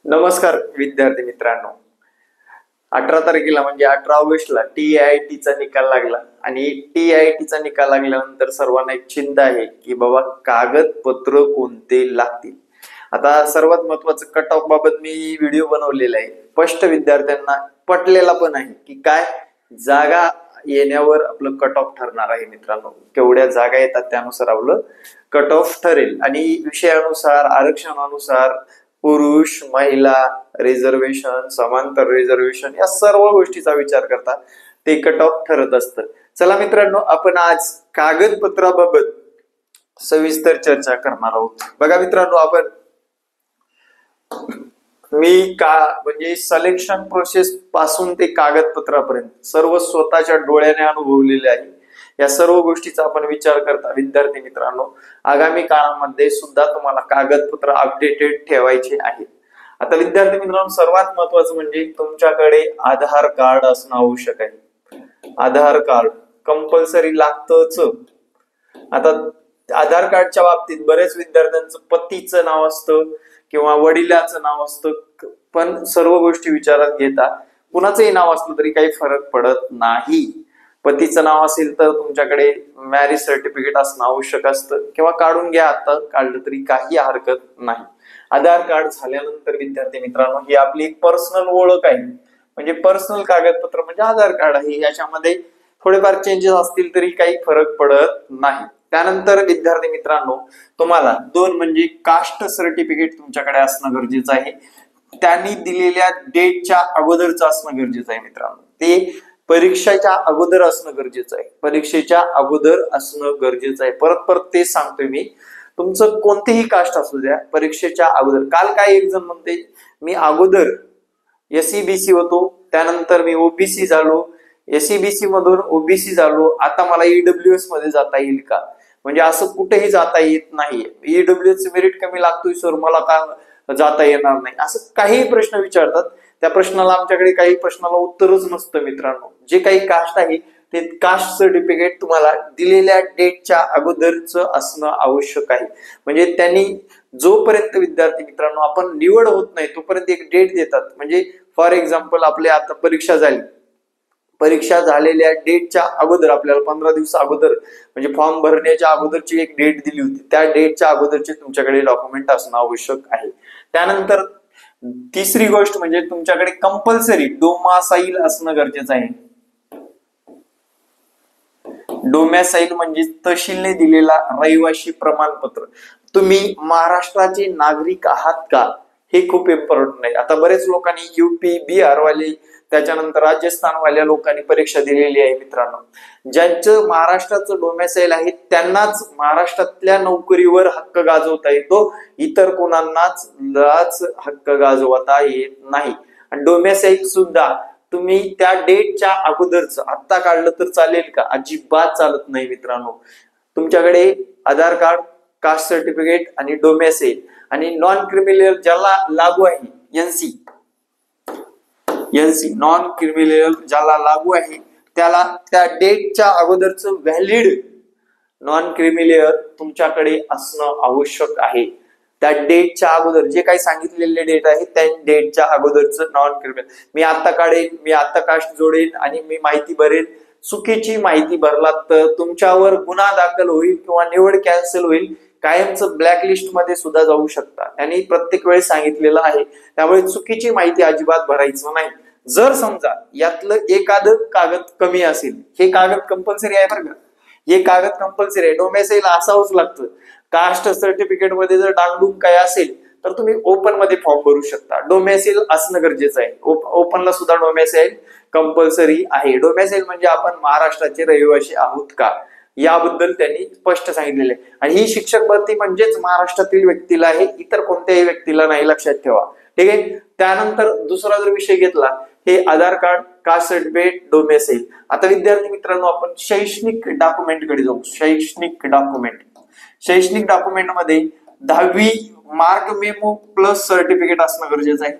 नमस्कार विद्यार्थी मित्रांनो. 18 तारखेला म्हणजे 18 ऑगस्टला TIITचा निकाल लागला आणि TIITचा निकाल लागल्यानंतर सर्वांना एक चिंता आहे की बाबा कागदपत्र कोणते लागतील. आता सर्वात महत्वाचं कट ऑफ बाबत मी व्हिडिओ बनवलेला आहे. स्पष्ट विद्यार्थ्यांना पटलेला पण आहे की काय जागा येण्यावर आपलं कट ऑफ ठरणार आहे. मित्रांनो, केवढ्या जागा येतात त्यानुसार आपलं कट ऑफ ठरेल आणि विषयानुसार आरक्षणानुसार पुरुष महिला रिझर्वेशन समांतर रिझर्वेशन या सर्व गोष्टीचा विचार करता ते कट ऑफ ठरत असतं. चला मित्रांनो, आपण आज कागदपत्राबाबत सविस्तर चर्चा करणार आहोत. बघा मित्रांनो, आपण म्हणजे सिलेक्शन प्रोसेस पासून ते कागदपत्रापर्यंत सर्व स्वतःच्या डोळ्याने अनुभवलेले आहे. या सर्व गोष्टीचा आपण विचार करता विद्यार्थी मित्रांनो, आगामी काळामध्ये सुद्धा तुम्हाला कागदपत्र अपडेटेड ठेवायचे आहेत. आता विद्यार्थी मित्रांनो, सर्वात महत्वाचं म्हणजे तुमच्याकडे आधार कार्ड असणं आवश्यक आहे. आधार कार्ड कंपल्सरी लागतच. आता आधार कार्डच्या बाबतीत बरेच विद्यार्थ्यांचं पतीचं नाव असतं किंवा वडिलाचं नाव असतं, पण सर्व गोष्टी विचारात घेता कुणाचंही नाव असलं तरी काही फरक पडत नाही. पतीचं नाव असेल तर तुमच्याकडे मॅरेज सर्टिफिकेट असणं आवश्यक असतं किंवा काढून घ्या, आता काढलं तरी काही हरकत नाही. आधार कार्ड झाल्यानंतर विद्यार्थी मित्रांनो, ही आपली एक पर्सनल ओळख आहे. म्हणजे पर्सनल कागदपत्र म्हणजे आधार कार्ड आहे. याच्यामध्ये थोडेफार चेंजेस असतील तरी काही फरक पडत नाही. त्यानंतर विद्यार्थी मित्रांनो, तुम्हाला दोन म्हणजे कास्ट सर्टिफिकेट तुमच्याकडे असणं गरजेचं आहे. त्यांनी दिलेल्या डेटच्या अगोदरचं असणं गरजेचं आहे. मित्रांनो, ते परीक्षेच्या अगोदर असणं गरजेचं आहे. परीक्षेच्या अगोदर असणं गरजेचं आहे. परत परत तेच सांगतोय मी, तुमचं कोणतेही कास्ट असू द्या, परीक्षेच्या अगोदर. काल काय एक जण म्हणते मी अगोदर SEBC होतो, त्यानंतर मी OBC झालो, SEBC मधून OBC झालो, आता मला EWS मध्ये जाता येईल का? म्हणजे असं कुठेही जाता येत नाही. EWS मेरिट कमी लागतोय सर, मला का जाता येणार नाही, असं काही प्रश्न विचारतात. त्या प्रश्नाला आमच्याकडे काही प्रश्नाला उत्तरच नसतं. मित्रांनो, जे काही कास्ट आहे ते कास्ट सर्टिफिकेट तुम्हाला दिलेल्या डेटच्या अगोदरच असणं आवश्यक आहे. म्हणजे त्यांनी जोपर्यंत विद्यार्थी मित्रांनो आपण निवड होत नाही तोपर्यंत एक डेट देतात. म्हणजे फॉर एक्झाम्पल आपल्या आता परीक्षा झाली, परीक्षा झालेल्या डेटच्या अगोदर आपल्याला 15 दिवस अगोदर म्हणजे फॉर्म भरण्याच्या अगोदरची एक डेट दिली होती. त्या डेटच्या अगोदरचे तुमच्याकडे डॉक्युमेंट असणं आवश्यक आहे. त्यानंतर तिसरी गोष्ट म्हणजे तुमच्याकडे कंपल्सरी डोमासाईल असणं गरजेचं आहे. डोमॅसाईल म्हणजे तहसीलने दिलेला रहिवासी प्रमाणपत्र. तुम्ही महाराष्ट्राचे नागरिक आहात का, हे खूप इम्पॉर्टंट आहे. आता बरेच लोकांनी UP बिहार वाले त्याच्यानंतर राजस्थान वाल्या लोकांनी परीक्षा दिलेली आहे. मित्रांनो, ज्यांचं महाराष्ट्राचं डोमॅसाईल आहे त्यांनाच महाराष्ट्रातल्या नोकरीवर हक्क गाजवता येतो, इतर कोणांनाच हक्क गाजवता येत नाही. आणि डोमॅसाईल सुद्धा तुम्ही त्या डेटच्या अगोदरच आत्ता काढलं तर चालेल का? अजिबात चालत नाही. मित्रांनो, तुमच्याकडे आधार कार्ड, कास्ट सर्टिफिकेट आणि डोमॅसाईल आणि नॉन क्रिमिनल ज्याला लागू आहे NC नॉन क्रिमिनल ज्याला लागू आहे त्याला त्या डेटच्या अगोदरच व्हॅलिड नॉन क्रिमिनल तुमच्याकडे असणं आवश्यक आहे. त्या डेटच्या अगोदर जे काही सांगितलेले डेट आहे त्या डेटच्या अगोदरच नॉन क्रिमिनल. मी आता काढेन, मी आता कास्ट जोडेन आणि मी माहिती भरेन, चुकीची माहिती भरलात तर तुमच्यावर गुन्हा दाखल होईल किंवा निवड कॅन्सल होईल, कायमचं ब्लॅकलिस्ट मध्ये सुद्धा जाऊ शकता. त्यांनी प्रत्येक वेळेस सांगितलेलं आहे. त्यामुळे चुकीची माहिती अजिबात भरायचं नाही. जर समजा यातलं एखादं कागद कमी असेल, हे कागद कंपल्सरी आहे बरं का, हे कागद कंपल्सरी आहे. डोमॅसाईल असावंच लागतं. कास्ट सर्टिफिकेट मध्ये जर डागडूग काय असेल तर तुम्ही ओपन मध्ये फॉर्म भरू शकता. डोमॅसाईल असणं गरजेचं आहे. ओपनला सुद्धा डोमॅसाईल कंपल्सरी आहे. डोमॅसाईल म्हणजे आपण महाराष्ट्राचे रहिवासी आहोत का, याबद्दल त्यांनी स्पष्ट सांगितलेले आहे. आणि ही शिक्षक भरती म्हणजेच महाराष्ट्रातील व्यक्तीला आहे, इतर कोणत्याही व्यक्तीला नाही, लक्षात ठेवा. ठीक आहे. त्यानंतर दुसरा जर विषय घेतला, हे आधार कार्ड, कास्ट सर्टिफिकेट, डोमॅसाईल. आता विद्यार्थी मित्रांनो, आपण शैक्षणिक डॉक्युमेंट कडे जाऊ. शैक्षणिक डॉक्युमेंट मध्ये 10वी मार्क मेमो प्लस सर्टिफिकेट असणं गरजेचं आहे.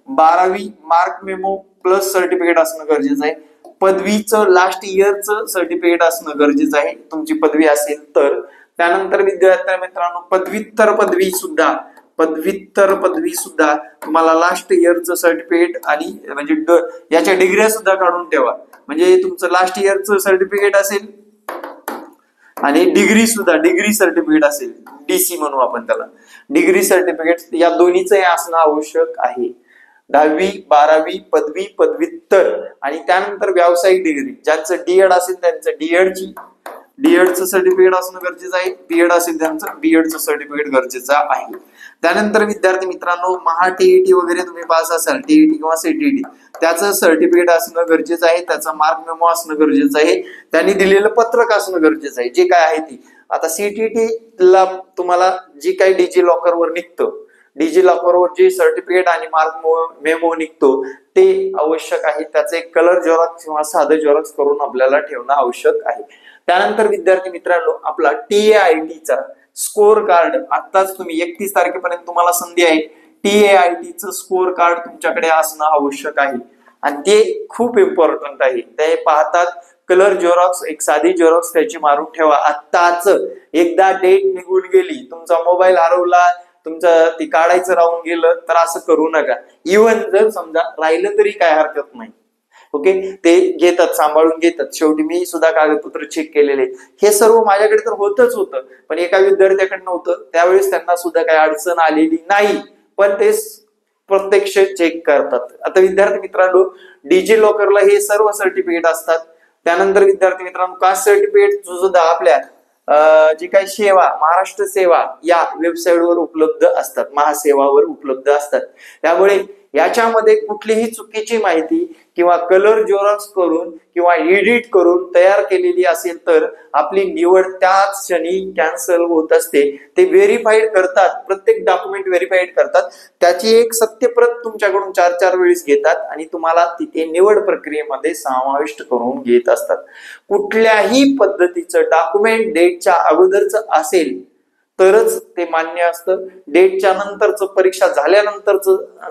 12वी मार्क मेमो प्लस सर्टिफिकेट असणं गरजेचं आहे. पदवीचं लास्ट इयरचं सर्टिफिकेट असणं गरजेचं आहे, तुमची पदवी असेल तर. त्यानंतर विद्यार्थी मित्रांनो, पदव्युत्तर पदवी सुद्धा पदव्युत्तर पदवी सुद्धा तुम्हाला लास्ट इयरचं सर्टिफिकेट आणि म्हणजे याच्या डिग्र्या सुद्धा काढून ठेवा. म्हणजे तुमचं लास्ट इयरचं सर्टिफिकेट असेल आणि डिग्री सर्टिफिकेट असेल, डीसी म्हणू आपण त्याला, डिग्री सर्टिफिकेट, या दोन्हीचं असणं आवश्यक आहे. 10वी 12वी पदवी पदव्युत्तर आणि त्यानंतर व्यावसायिक डिग्री, ज्यांचं डीएड असेल त्यांचं डीएडचं सर्टिफिकेट असणं गरजेचं आहे. बीएड असेल त्यांचं बीएडचं सर्टिफिकेट गरजेचं आहे. त्यानंतर विद्यार्थी मित्रांनो, महा टीईटी वगैरे तुम्ही पास असाल, टीईटी किंवा सीटीईटी, त्याचं सर्टिफिकेट असणं गरजेचं आहे. त्याचा मार्क मेमो असणं गरजेचं आहे. त्यांनी दिलेलं पत्रक असणं गरजेचं आहे, जे काय आहे ती. आता सीटीईटी ला तुम्हाला जी काही डिजी लॉकरवर निघतं, डिजी लॉकरवर जे सर्टिफिकेट आणि मार्क मेमो निघतो ते आवश्यक आहे. त्याचे एक कलर झेरॉक्स किंवा साधं झेरॉक्स करून आपल्याला ठेवणं आवश्यक आहे. त्यानंतर विद्यार्थी मित्रांनो, आपला TAITचा स्कोअर कार्ड, आताच तुम्ही 31 तारखेपर्यंत तुम्हाला संधी आहे, TAITचं स्कोअर कार्ड तुमच्याकडे असणं आवश्यक आहे आणि ते खूप इम्पॉर्टंट आहे. ते पाहतात कलर झेरॉक्स, एक साधी झेरॉक्स त्याची मारून ठेवा. आत्ताच एकदा डेट निघून गेली, तुमचा मोबाईल हरवला, तुमचं ती काढायचं राहून गेलं तर असं करू नका. इव्हन जर समजा राहिलं तरी काय हरकत नाही. ओके, ते घेतात, सांभाळून घेतात. शेवटी मी सुद्धा कागदपत्र चेक केलेले, हे सर्व माझ्याकडे तर होतच होतं, पण एका विद्यार्थ्याकडे नव्हतं. त्यावेळेस त्यांना सुद्धा काही अडचण आलेली नाही, पण ते प्रत्यक्ष चेक करतात. आता विद्यार्थी मित्रांनो, डिजी लॉकरला हे सर्व सर्टिफिकेट असतात. त्यानंतर विद्यार्थी मित्रांनो, कास्ट सर्टिफिकेट सुद्धा आपल्या जी काही सेवा, महाराष्ट्र सेवा या वेबसाईटवर उपलब्ध असतात, महासेवावर उपलब्ध असतात. त्यामुळे याच्यामध्ये कुठलीही चुकीची माहिती किंवा कलर झेरॉक्स करून किंवा एडिट करून तयार केलेली असेल तर आपली निवड त्याच क्षणी कॅन्सल होत असते. ते व्हेरीफाईड करतात, प्रत्येक डॉक्युमेंट व्हेरीफाईड करतात, त्याची एक सत्यप्रत तुमच्याकडून 4 वेळेस घेतात आणि तुम्हाला तिथे निवड प्रक्रियेमध्ये समाविष्ट करून घेत असतात. कुठल्याही पद्धतीचं डॉक्युमेंट डेटच्या अगोदरच असेल तरच ते मान्य असतं. डेटच्या नंतरच, परीक्षा झाल्यानंतरच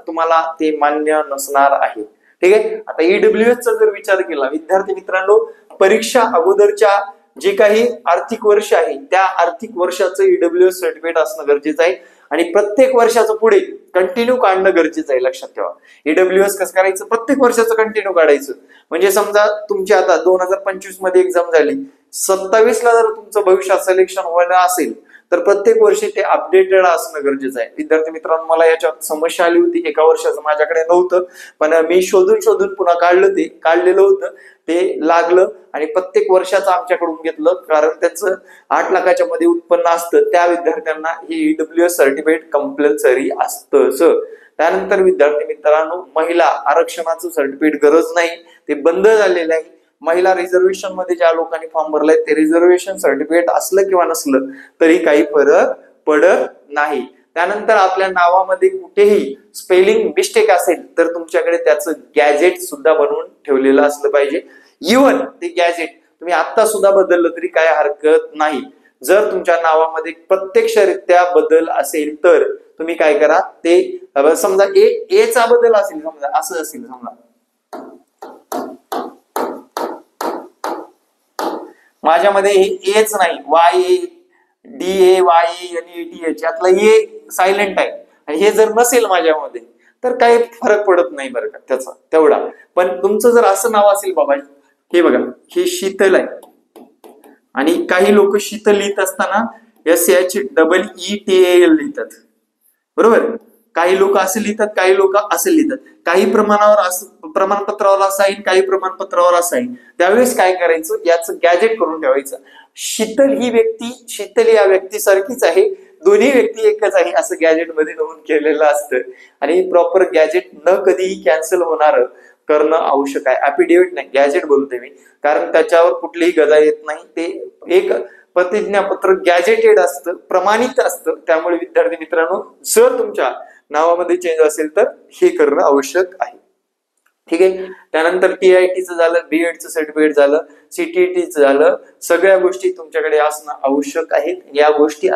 तुम्हाला ते मान्य नसणार आहे. ठीक आहे. आता EWS चा जर विचार केला विद्यार्थी मित्रांनो, परीक्षा अगोदरच्या जे काही आर्थिक वर्ष आहे त्या आर्थिक वर्षाचं EWS सर्टिफिकेट असणं गरजेचं आहे आणि प्रत्येक वर्षाचं पुढे कंटिन्यू काढणं गरजेचं आहे. लक्षात ठेवा, EWS कसं करायचं, प्रत्येक वर्षाचं कंटिन्यू काढायचं. म्हणजे समजा तुमची आता 2025 मध्ये एक्झाम झाली, 27 ला जर तुमचं भविष्यात सिलेक्शन व्हायला असेल तर प्रत्येक वर्षी ते अपडेटेड असणं गरजेचं आहे. विद्यार्थी मित्रांनो, मला याच्यात समस्या आली होती, एका वर्षाचं माझ्याकडे नव्हतं, पण मी शोधून पुन्हा काढलेलं होतं, ते लागलं आणि प्रत्येक वर्षाचं आमच्याकडून घेतलं, कारण त्याचं 8 लाखाच्या मध्ये उत्पन्न असतं. त्या विद्यार्थ्यांना हे EWS सर्टिफिकेट कंपल्सरी असतंच. त्यानंतर विद्यार्थी मित्रांनो, महिला आरक्षणाचं सर्टिफिकेट गरज नाही, ते बंद झालेलं आहे. महिला रिझर्वेशन मध्ये ज्या लोकांनी फॉर्म भरलाय ते रिझर्वेशन सर्टिफिकेट असलं किंवा नसलं तरी काही फरक पडत नाही. त्यानंतर आपल्या नावामध्ये कुठेही स्पेलिंग मिस्टेक असेल तर तुमच्याकडे त्याचं गॅजेट सुद्धा बनवून ठेवलेलं असलं पाहिजे. इव्हन ते गॅजेट तुम्ही आता सुद्धा बदललं तरी काय हरकत नाही. जर तुमच्या नावामध्ये प्रत्यक्षरित्या बदल असेल तर तुम्ही काय करा, ते समजा ए चा बदल असेल, समजा असं असेल, समजा माझ्यामध्ये हे एच नाही, YADA आणि ATH यातला ए सायलेंट आहे आणि हे जर नसेल माझ्यामध्ये तर काही फरक पडत नाही बरं का त्याचा तेवढा. पण तुमचं जर असं नाव असेल, बाबा हे बघा, हे शीतल आहे आणि काही लोक शीतल लिहित असताना SHEETAL लिहितात, बरोबर. काही लोक असं लिहितात, काही लोक असं लिहितात. काही प्रमाणपत्रावर असं आहे, काही प्रमाणपत्रावर असं आहे. त्यावेळेस काय करायचं, याचं गॅजेट करून ठेवायचं. शीतल या व्यक्तीसारखीच आहे, दोन्ही व्यक्ती एकच आहे असं गॅजेट मध्ये नोंद केलेलं असतं आणि प्रॉपर गॅजेट न कधीही कॅन्सल होणार करणं आवश्यक आहे. ऍफिडेव्हिट नाही, गॅजेट बोलतोय मी, कारण त्याच्यावर कुठलीही गदा येत नाही. ते एक प्रतिज्ञापत्र गॅजेटेड असतं, प्रमाणित असतं. त्यामुळे विद्यार्थी मित्रांनो, जर तुमच्या नावामध्ये चेंज असेल तर हे करणं आवश्यक आहे. ठीक आहे. त्यानंतर TITचं झालं, BEdचं सर्टिफिकेट झालं, CTETचं झालं, सगळ्या गोष्टी तुमच्याकडे असणं आवश्यक आहेत. या गोष्टी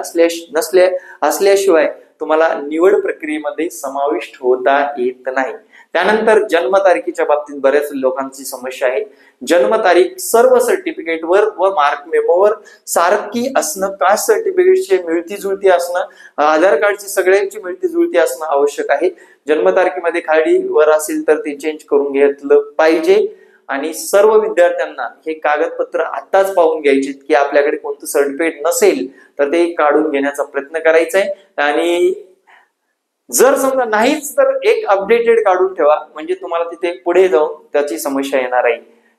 असल्याशिवाय तुम्हाला निवड प्रक्रियेमध्ये समाविष्ट होता येत नाही. त्यानंतर जन्मतारखेच्या बाबतीत बऱ्याच लोकांची समस्या आहे. जन्मतारीख सर्व सर्टिफिकेटवर व मार्क मेमोवर सारखी असणं, कास्ट सर्टिफिकेटची मिळती जुळती असणं, आधार कार्डची सगळ्यांची मिळती जुळती असणं आवश्यक आहे. जन्मतारखेमध्ये खाली वर असेल तर ते चेंज करून घेतलं पाहिजे. आणि सर्व विद्यार्थ्यांना हे कागदपत्र आताच पाहून घ्यायचे की आपल्याकडे कोणतं सर्टिफिकेट नसेल तर ते काढून घेण्याचा प्रयत्न करायचा आहे. आणि जर समजा नाहीच तर एक अपडेटेड काढून ठेवा, म्हणजे तुम्हाला तिथे पुढे जाऊन त्याची समस्या येणार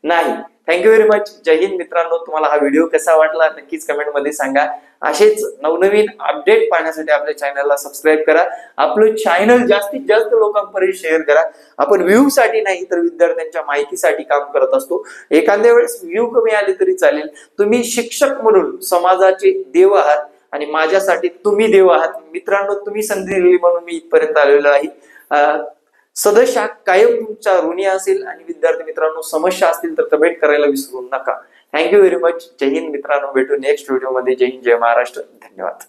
नाही. Thank you very much. जय हिंद मित्रांनो. तुम्हाला हा व्हिडिओ कसा वाटला नक्कीच कमेंट मध्ये सांगा. असेच नवनवीन अपडेट पाहण्यासाठी आपल्या चॅनलला सबस्क्राईब करा. आपलं चॅनल जास्तीत जास्त लोकांपर्यंत शेअर करा. आपण व्ह्यू साठी नाही तर विद्यार्थ्यांच्या माहितीसाठी काम करत असतो. एखाद्या वेळेस व्ह्यू कमी आले तरी चालेल. तुम्ही शिक्षक म्हणून समाजाचे देव आहात आणि माझ्यासाठी तुम्ही देव आहात. मित्रांनो, तुम्ही संधी दिली म्हणून मी इथपर्यंत आलेलो आहे. सदस्य कायम तुमच्या ऋणी असेल. आणि विद्यार्थी मित्रांनो, समस्या असतील तर कमेंट करायला विसरू नका. Thank you very much. जय हिंद मित्रांनो. भेटू नेक्स्ट व्हिडिओ मध्ये. जय हिंद, जय महाराष्ट्र. धन्यवाद.